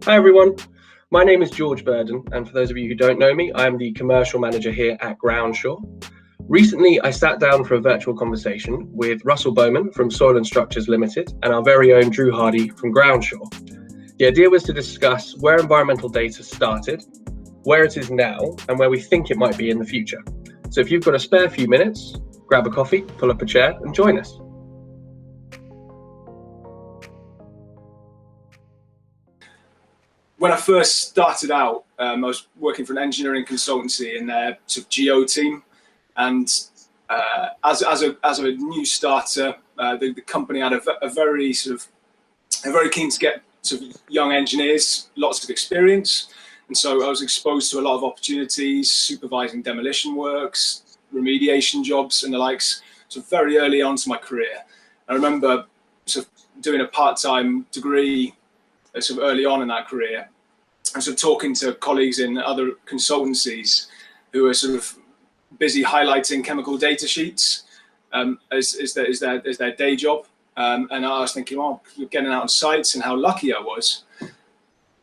Hi everyone, my name is George Burdon, and for those of you who don't know me, I am the commercial manager here at Groundsure. Recently, I sat down for a virtual conversation with Russell Bowman from Soil and Structures Limited and our very own Drew Hardy from Groundsure. The idea was to discuss where environmental data started, where it is now, and where we think it might be in the future. So if you've got a spare few minutes, grab a coffee, pull up a chair, and join us. When I first started out, I was working for an engineering consultancy in their sort of geo team, and as a new starter, the company had a very keen to get sort of young engineers, lots of experience, and so I was exposed to a lot of opportunities, supervising demolition works, remediation jobs, and the likes. So very early on to my career, I remember sort of doing a part-time degree sort of early on in that career, and sort of talking to colleagues in other consultancies who were sort of busy highlighting chemical data sheets as their day job, and I was thinking, oh, getting out on sites and how lucky I was.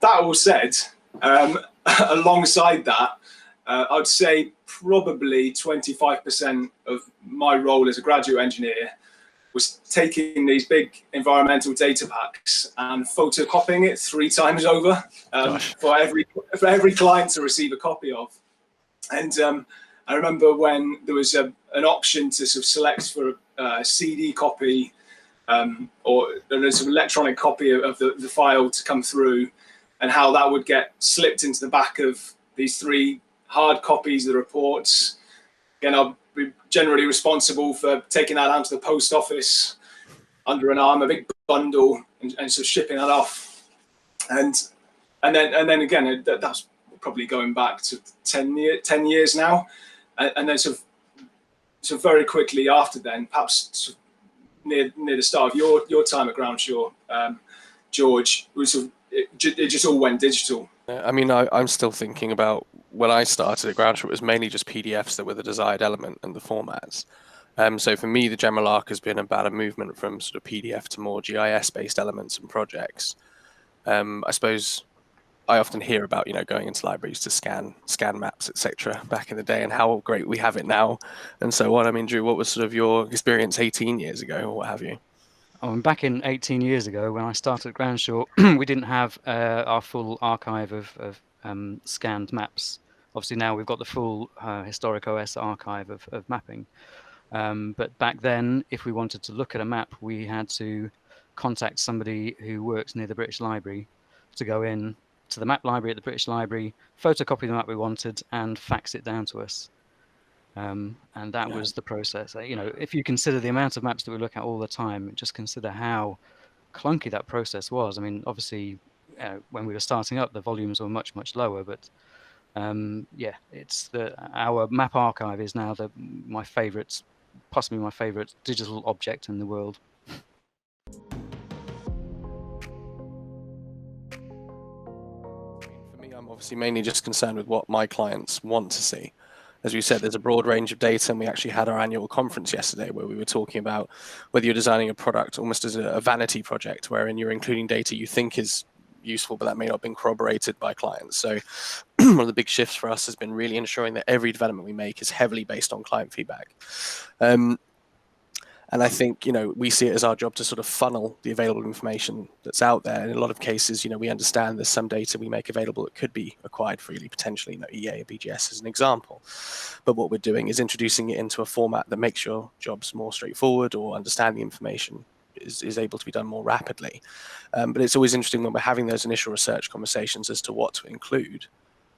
That all said, alongside that, I'd say probably 25% of my role as a graduate engineer was taking these big environmental data packs and photocopying it 3 times over for every client to receive a copy of. And I remember when there was an option to sort of select for a CD copy or a sort of electronic copy of the file to come through, and how that would get slipped into the back of these 3 hard copies of the reports. Again, I'll be generally responsible for taking that down to the post office under an arm, a big bundle, and sort of shipping that off. And then again, that's probably going back to 10 years now. And then sort of very quickly after then, perhaps sort of near the start of your time at Groundsure, George, it just all went digital. I mean, I'm still thinking about when I started at Groundsure, it was mainly just PDFs that were the desired element and the formats. So for me, the general arc has been about a movement from sort of PDF to more GIS-based elements and projects. I suppose I often hear about, going into libraries to scan maps, etc. back in the day, and how great we have it now, and so on. I mean, Drew, what was sort of your experience 18 years ago, or what have you? Back in 18 years ago, when I started at Groundsure, we didn't have our full archive of scanned maps. Obviously now we've got the full historic OS archive of mapping. But back then, if we wanted to look at a map, we had to contact somebody who works near the British Library to go in to the map library at the British Library, photocopy the map we wanted, and fax it down to us. And that was the process. If you consider the amount of maps that we look at all the time, just consider how clunky that process was. I mean, obviously, when we were starting up, the volumes were much, much lower, but it's our map archive is now possibly my favorite digital object in the world. For me, I'm obviously mainly just concerned with what my clients want to see. As you said, there's a broad range of data, and we actually had our annual conference yesterday where we were talking about whether you're designing a product almost as a vanity project, wherein you're including data you think is useful, but that may not have been corroborated by clients. So one of the big shifts for us has been really ensuring that every development we make is heavily based on client feedback. And I think, we see it as our job to sort of funnel the available information that's out there. And in a lot of cases, we understand there's some data we make available that could be acquired freely, potentially, EA or BGS as an example. But what we're doing is introducing it into a format that makes your jobs more straightforward, or understand the information is able to be done more rapidly. But it's always interesting when we're having those initial research conversations as to what to include.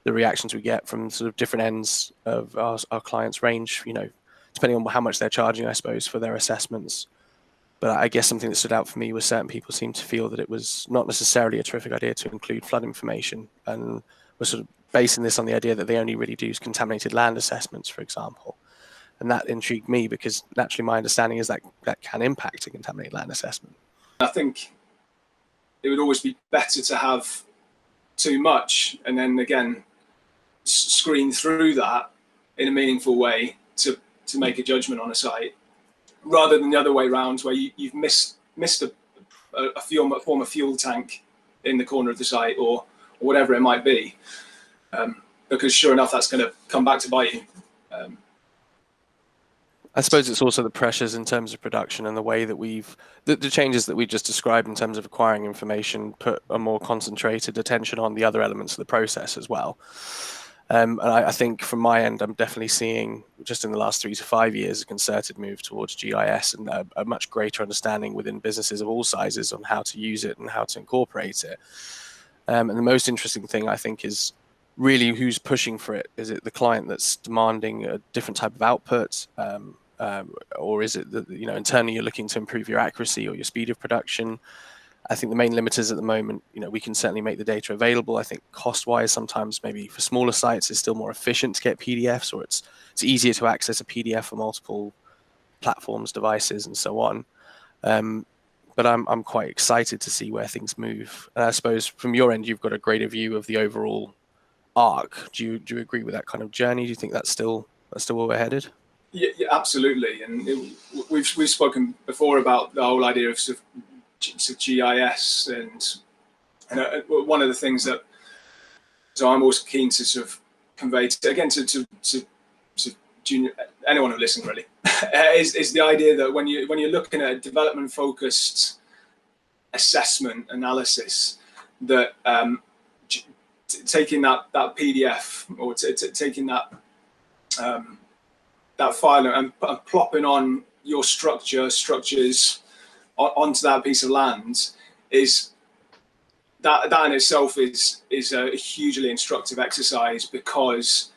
The reactions we get from sort of different ends of our clients' range, depending on how much they're charging, I suppose, for their assessments. But I guess something that stood out for me was certain people seemed to feel that it was not necessarily a terrific idea to include flood information, and were sort of basing this on the idea that they only really do contaminated land assessments, for example. And that intrigued me, because naturally my understanding is that can impact a contaminated land assessment. I think it would always be better to have too much, and then again screen through that in a meaningful way to make a judgment on a site, rather than the other way around, where you've missed a former fuel tank in the corner of the site, or whatever it might be, because sure enough, that's going to come back to bite you. I suppose it's also the pressures in terms of production and the way that the changes that we just described in terms of acquiring information put a more concentrated attention on the other elements of the process as well. And I think from my end, I'm definitely seeing just in the last 3 to 5 years a concerted move towards GIS and a much greater understanding within businesses of all sizes on how to use it and how to incorporate it. And the most interesting thing I think is really who's pushing for it. Is it the client that's demanding a different type of output? Or is it that, internally you're looking to improve your accuracy or your speed of production? I think the main limiters at the moment, we can certainly make the data available. I think cost-wise, sometimes maybe for smaller sites, it's still more efficient to get PDFs, or it's easier to access a PDF for multiple platforms, devices, and so on. But I'm quite excited to see where things move. And I suppose from your end, you've got a greater view of the overall arc. Do you agree with that kind of journey? Do you think that's still where we're headed? Yeah, absolutely. And we've spoken before about the whole idea of sort of GIS, and one of the things that I'm also keen to sort of convey to junior, anyone who listens really, is the idea that when you're looking at a development focused assessment analysis, that taking that PDF or taking that file and plopping on your structures onto that piece of land is that in itself is a hugely instructive exercise, because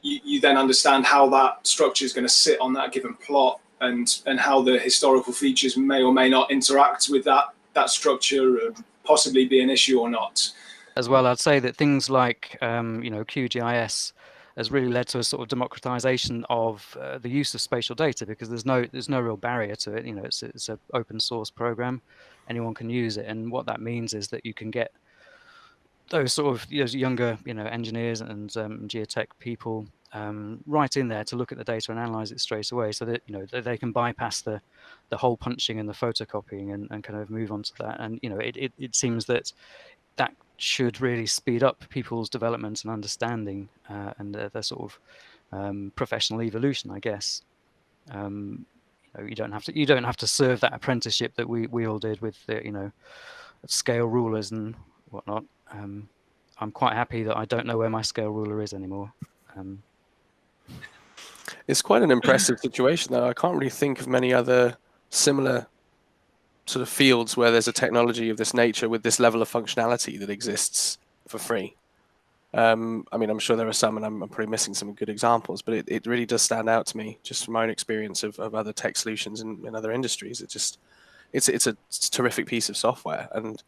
you then understand how that structure is going to sit on that given plot, and how the historical features may or may not interact with that structure, and possibly be an issue or not. As well, I'd say that things like QGIS has really led to a sort of democratization of the use of spatial data, because there's no real barrier to it. It's an open source program, anyone can use it, and what that means is that you can get those sort of younger engineers and geotech people right in there to look at the data and analyze it straight away, so that they can bypass the hole punching and the photocopying and kind of move on to that. And it seems that should really speed up people's development and understanding and their sort of professional evolution, I guess. You don't have to serve that apprenticeship that we all did with the scale rulers and whatnot. I'm quite happy that I don't know where my scale ruler is anymore. It's quite an impressive situation, though. I can't really think of many other similar sort of fields where there's a technology of this nature with this level of functionality that exists for free. I mean, I'm sure there are some, and I'm probably missing some good examples, but it really does stand out to me just from my own experience of other tech solutions in other industries. It's a terrific piece of software, and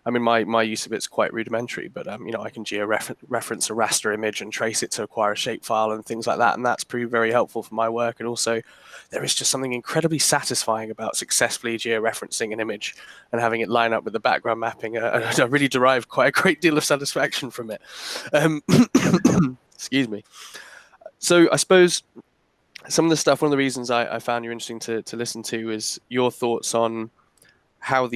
I mean, my use of it's quite rudimentary, but I can geo-reference a raster image and trace it to acquire a shapefile and things like that, and that's proved very helpful for my work. And also, there is just something incredibly satisfying about successfully geo-referencing an image and having it line up with the background mapping. I really derive quite a great deal of satisfaction from it. Excuse me. So I suppose some of the stuff, one of the reasons I found you interesting to listen to is your thoughts on how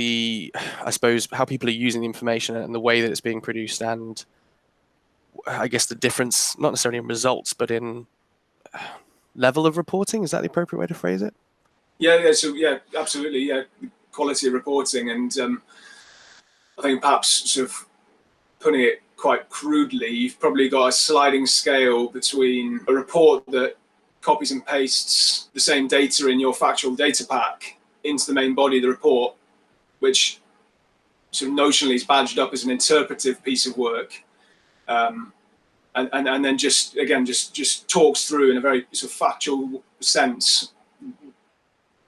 how people are using the information and the way that it's being produced, and I guess the difference, not necessarily in results, but in level of reporting. Is that the appropriate way to phrase it? So absolutely, quality of reporting. And I think perhaps sort of putting it quite crudely, you've probably got a sliding scale between a report that copies and pastes the same data in your factual data pack into the main body of the report, which sort of notionally is badged up as an interpretive piece of work, and then just talks through in a very sort of factual sense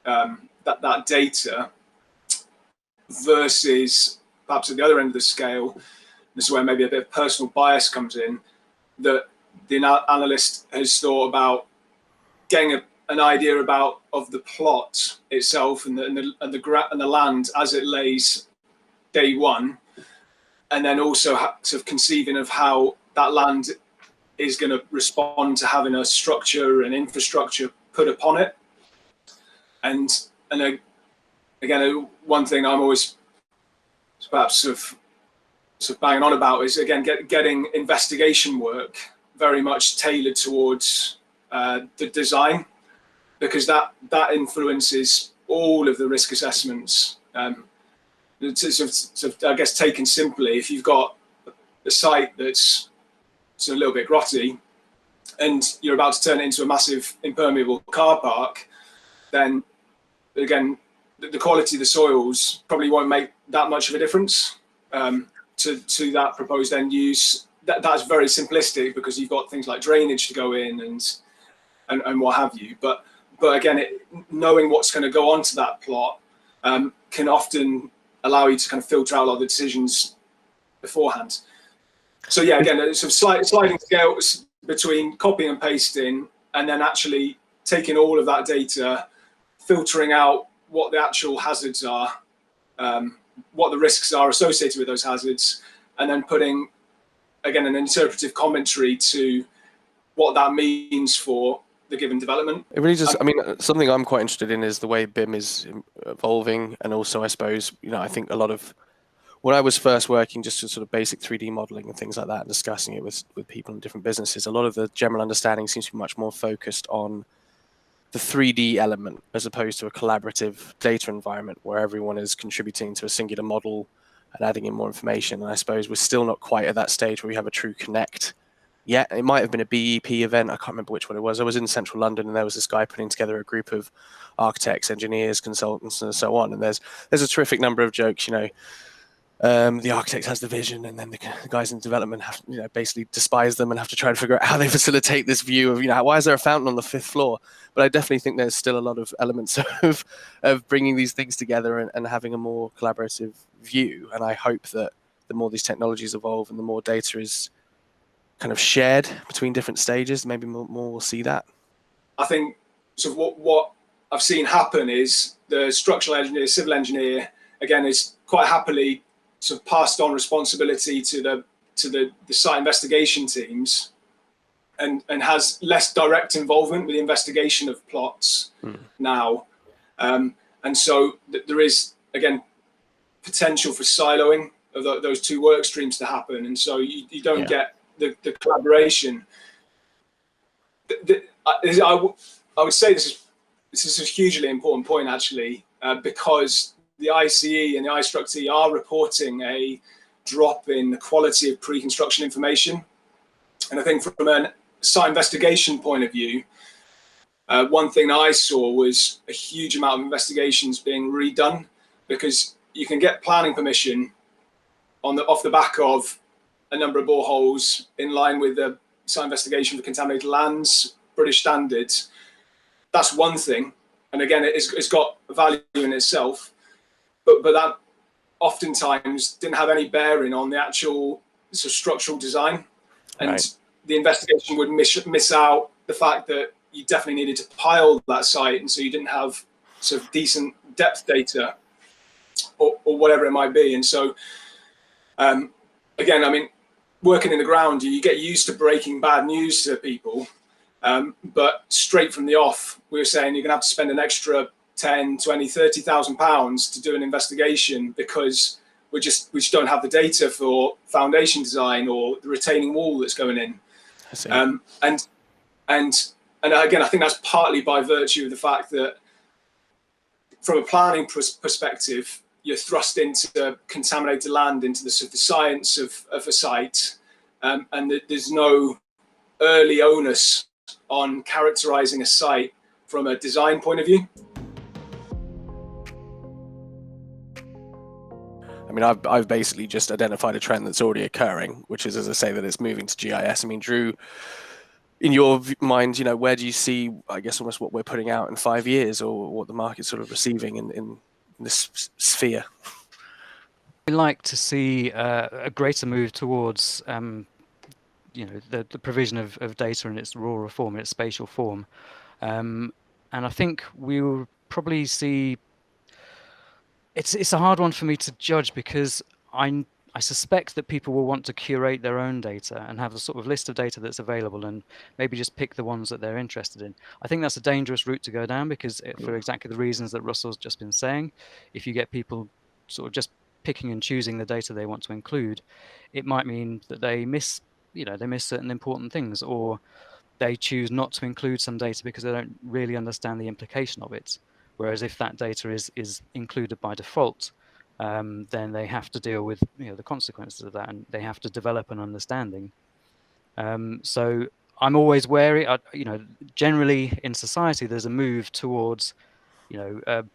that data, versus perhaps at the other end of the scale, this is where maybe a bit of personal bias comes in, that the analyst has thought about getting an idea of the plot itself and the land as it lays day one, and then also sort of conceiving of how that land is going to respond to having a structure and infrastructure put upon it. And again, one thing I'm always perhaps sort of sort of banging on about is, again, getting investigation work very much tailored towards the design, because that influences all of the risk assessments. So I guess taken simply, if you've got a site that's a little bit grotty and you're about to turn it into a massive impermeable car park, then again, the quality of the soils probably won't make that much of a difference to that proposed end use. That's very simplistic, because you've got things like drainage to go in and what have you. But again, knowing what's going to go onto that plot can often allow you to kind of filter out a lot of the decisions beforehand. So yeah, again, sort of sliding scales between copying and pasting, and then actually taking all of that data, filtering out what the actual hazards are, what the risks are associated with those hazards, and then putting, again, an interpretive commentary to what that means for the given development. It really just, I mean, something I'm quite interested in is the way BIM is evolving, and also, I suppose, I think a lot of, when I was first working just to sort of basic 3D modeling and things like that, and discussing it with people in different businesses, a lot of the general understanding seems to be much more focused on the 3D element as opposed to a collaborative data environment where everyone is contributing to a singular model and adding in more information. And I suppose we're still not quite at that stage where we have a true connect yet. It might have been a BEP event. I can't remember which one it was. I was in central London, and there was this guy putting together a group of architects, engineers, consultants, and so on. And there's a terrific number of jokes, the architect has the vision, and then the guys in development have, basically despise them and have to try to figure out how they facilitate this view of, why is there a fountain on the 5th floor? But I definitely think there's still a lot of elements of bringing these things together and having a more collaborative view. And I hope that the more these technologies evolve and the more data is kind of shared between different stages, maybe more we'll see that. I think sort of what I've seen happen is the structural engineer, civil engineer, again, is quite happily sort of passed on responsibility to the site investigation teams, and has less direct involvement with the investigation of plots now. And so there is, again, potential for siloing of those two work streams to happen. And so you don't get the collaboration. I would say this is a hugely important point, actually, because the ICE and the iStruct are reporting a drop in the quality of pre-construction information. And I think from a site investigation point of view, one thing I saw was a huge amount of investigations being redone, because you can get planning permission off the back of a number of boreholes in line with the site investigation for contaminated lands, British standards. That's one thing. And again, it's got value in itself. But that oftentimes didn't have any bearing on the actual sort of structural design. And the investigation would miss out the fact that you definitely needed to pile that site. And so you didn't have sort of decent depth data or whatever it might be. And so, again, I mean, working in the ground, you get used to breaking bad news to people. But straight from the off, we were saying you're going to have to spend an extra 10, 20, 30,000 pounds to do an investigation, because we just don't have the data for foundation design or the retaining wall that's going in. And again, I think that's partly by virtue of the fact that from a planning perspective, you're thrust into contaminated land, into the sort of science of a site, and there's no early onus on characterizing a site from a design point of view. I mean, I've basically just identified a trend that's already occurring, which is, as I say, that it's moving to GIS. I mean, Drew, in your mind, where do you see, I guess, almost what we're putting out in 5 years, or what the market's sort of receiving in this sphere? We like to see a greater move towards, the provision of data in its raw form, in its spatial form, and I think we will probably see. It's a hard one for me to judge, because I suspect that people will want to curate their own data and have a sort of list of data that's available, and maybe just pick the ones that they're interested in. I think that's a dangerous route to go down, because for exactly the reasons that Russell's just been saying, if you get people sort of just picking and choosing the data they want to include, it might mean that they miss certain important things, or they choose not to include some data because they don't really understand the implication of it. Whereas if that data is included by default, then they have to deal with the consequences of that, and they have to develop an understanding. So I'm always wary. Generally in society, there's a move towards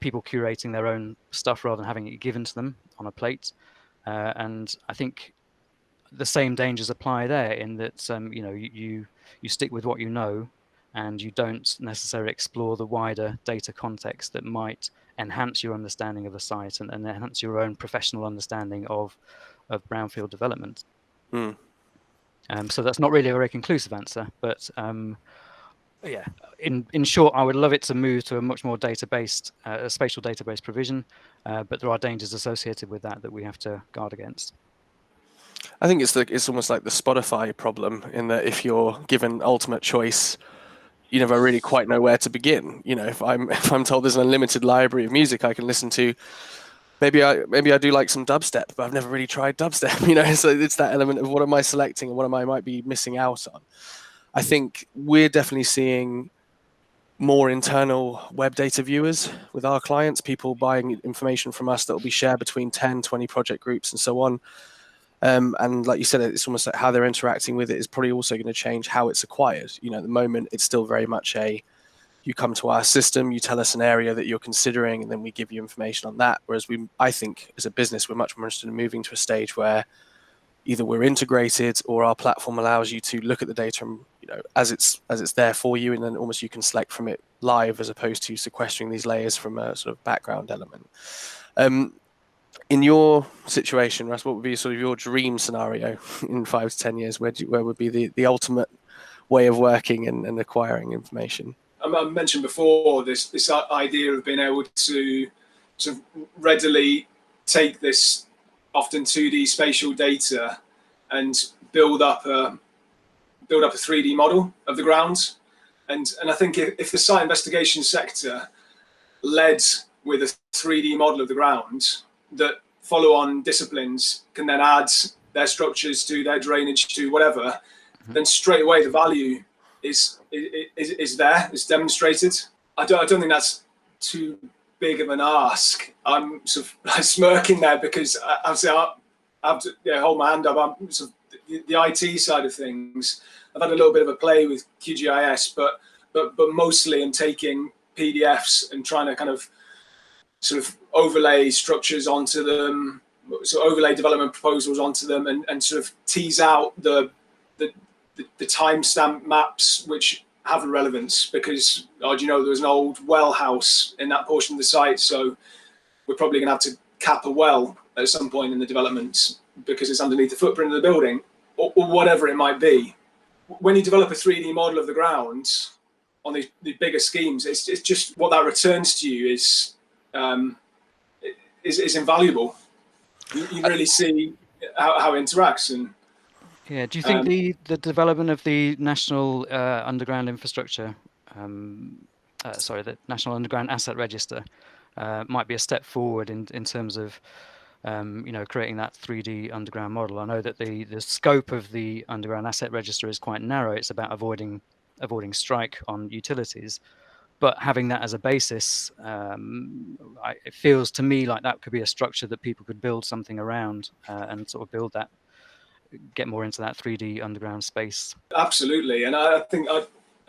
people curating their own stuff rather than having it given to them on a plate. And I think the same dangers apply there, in that you stick with what you know, and you don't necessarily explore the wider data context that might enhance your understanding of the site and enhance your own professional understanding of brownfield development. So that's not really a very conclusive answer, but yeah, in short, I would love it to move to a much more data-based, spatial database provision, but there are dangers associated with that we have to guard against. I think it's almost like the Spotify problem, in that if you're given ultimate choice, you never really quite know where to begin. If I'm told there's an unlimited library of music I can listen to, maybe I do like some dubstep, but I've never really tried dubstep. So it's that element of what am I selecting and what might be missing out on. I think we're definitely seeing more internal web data viewers with our clients, people buying information from us that will be shared between 10, 20 project groups and so on. And like you said, it's almost like how they're interacting with it is probably also going to change how it's acquired. At the moment, it's still very much you come to our system, you tell us an area that you're considering, and then we give you information on that. Whereas I think as a business, we're much more interested in moving to a stage where either we're integrated or our platform allows you to look at the data and, as it's there for you, and then almost you can select from it live, as opposed to sequestering these layers from a sort of background element. In your situation, Russ, what would be sort of your dream scenario in 5 to 10 years? Where would be the ultimate way of working and acquiring information? I mentioned before this idea of being able to sort of readily take this often 2D spatial data and build up a 3D model of the ground. And I think if the site investigation sector led with a 3D model of the ground, that follow-on disciplines can then add their structures to their drainage to whatever, then straight away the value is there, is demonstrated. I don't think that's too big of an ask. I'm sort of smirking there because I have to hold my hand up. I'm sort of the IT side of things. I've had a little bit of a play with QGIS, but mostly I'm taking PDFs and trying to kind of sort of overlay structures onto them, so overlay development proposals onto them, and sort of tease out the timestamp maps which have a relevance, because there was an old well house in that portion of the site, so we're probably going to have to cap a well at some point in the development because it's underneath the footprint of the building, or whatever it might be. When you develop a 3D model of the ground on the bigger schemes, it's just what that returns to you is invaluable. You really see how it interacts. And yeah, do you think the development of the national underground infrastructure, the National Underground Asset Register, might be a step forward in terms of creating that 3D underground model? I know that the scope of the Underground Asset Register is quite narrow. It's about avoiding strike on utilities. But having that as a basis, it feels to me like that could be a structure that people could build something around and sort of build that, get more into that 3D underground space. Absolutely. And I think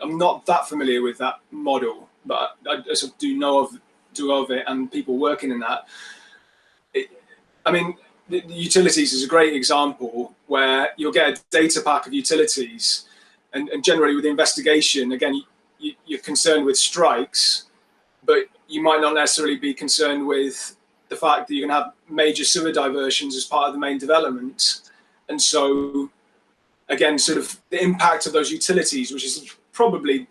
I'm not that familiar with that model, but I sort of do know of it and people working in that. The utilities is a great example where you'll get a data pack of utilities, and generally with the investigation, again, you're concerned with strikes, but you might not necessarily be concerned with the fact that you're going to have major sewer diversions as part of the main development. And so, again, sort of the impact of those utilities, which is probably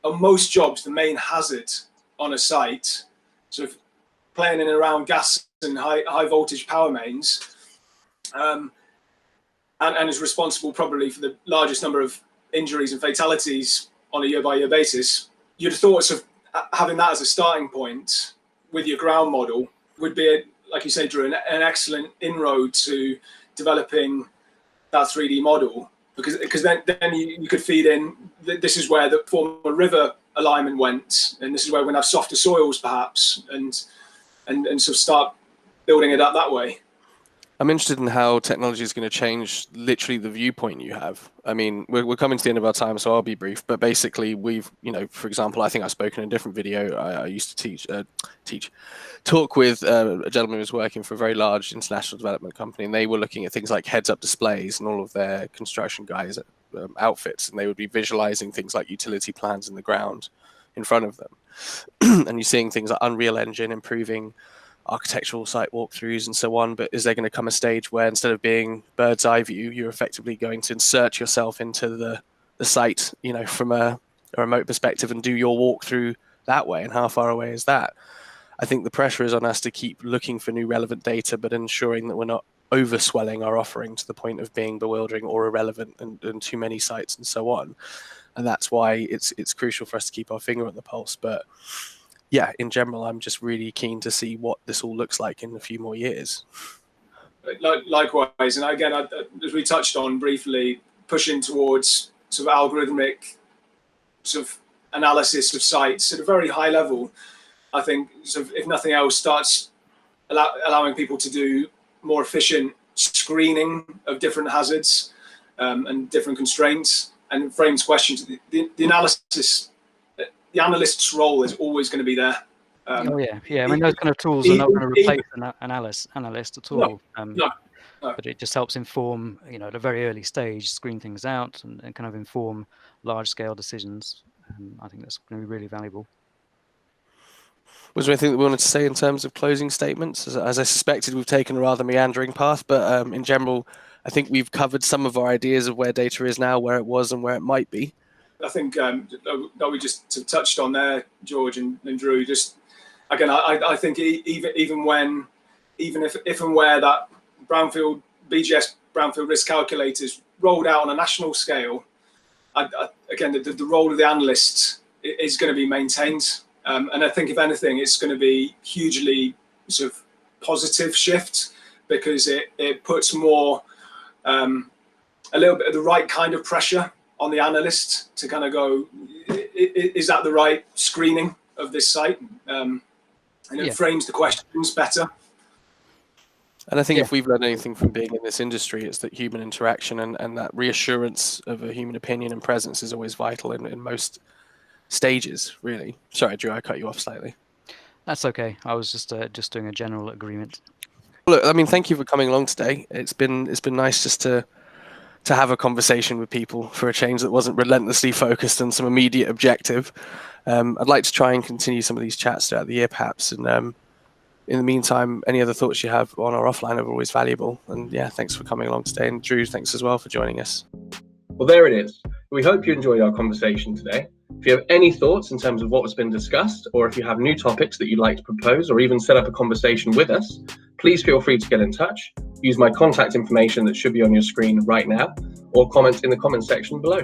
on most jobs the main hazard on a site, sort of playing in and around gas and high voltage power mains, and is responsible probably for the largest number of injuries and fatalities on a year-by-year basis. You'd have thought sort of having that as a starting point with your ground model would be like you say, Drew, an excellent inroad to developing that 3D model, because then you could feed in, this is where the former river alignment went, and this is where we're going to have softer soils perhaps, and sort of start building it up that way. I'm interested in how technology is going to change literally the viewpoint you have. I mean, we're coming to the end of our time, so I'll be brief. But basically, we've, for example, I think I've spoken in a different video. I used to talk with a gentleman who was working for a very large international development company, and they were looking at things like heads-up displays and all of their construction guys' outfits, and they would be visualizing things like utility plans in the ground in front of them. And you're seeing things like Unreal Engine improving architectural site walkthroughs and so on, but is there going to come a stage where instead of being bird's eye view, you're effectively going to insert yourself into the site, from a remote perspective and do your walkthrough that way? And how far away is that? I think the pressure is on us to keep looking for new relevant data, but ensuring that we're not overswelling our offering to the point of being bewildering or irrelevant and too many sites and so on. And that's why it's crucial for us to keep our finger on the pulse. But yeah, in general, I'm just really keen to see what this all looks like in a few more years. Likewise, and again, as we touched on briefly, pushing towards sort of algorithmic sort of analysis of sites at a very high level, I think, sort of, if nothing else, starts allowing people to do more efficient screening of different hazards and different constraints, and frames questions. The analysis. The analyst's role is always going to be there. I mean, those kind of tools are not going to replace an analyst at all. No. But it just helps inform, at a very early stage, screen things out and kind of inform large-scale decisions. I think that's going to be really valuable. Was there anything that we wanted to say in terms of closing statements? As I suspected, we've taken a rather meandering path, but in general, I think we've covered some of our ideas of where data is now, where it was, and where it might be. I think that we just touched on there, George and Drew. Just again, I think even if and where that BGS brownfield risk calculators rolled out on a national scale, again, the role of the analyst is going to be maintained, and I think if anything, it's going to be hugely sort of positive shift, because it puts more a little bit of the right kind of pressure on the analyst to kind of go, is that the right screening of this site? And it frames the questions better. And I think if we've learned anything from being in this industry, it's that human interaction and that reassurance of a human opinion and presence is always vital in most stages, really. Sorry, Drew, I cut you off slightly. That's okay. I was just doing a general agreement. Look, I mean, thank you for coming along today. It's been nice just to have a conversation with people for a change that wasn't relentlessly focused on some immediate objective. I'd like to try and continue some of these chats throughout the year, perhaps. And in the meantime, any other thoughts you have on or offline are always valuable. And yeah, thanks for coming along today. And Drew, thanks as well for joining us. Well, there it is. We hope you enjoyed our conversation today. If you have any thoughts in terms of what's been discussed, or if you have new topics that you'd like to propose or even set up a conversation with us, please feel free to get in touch. Use my contact information that should be on your screen right now, or comment in the comment section below.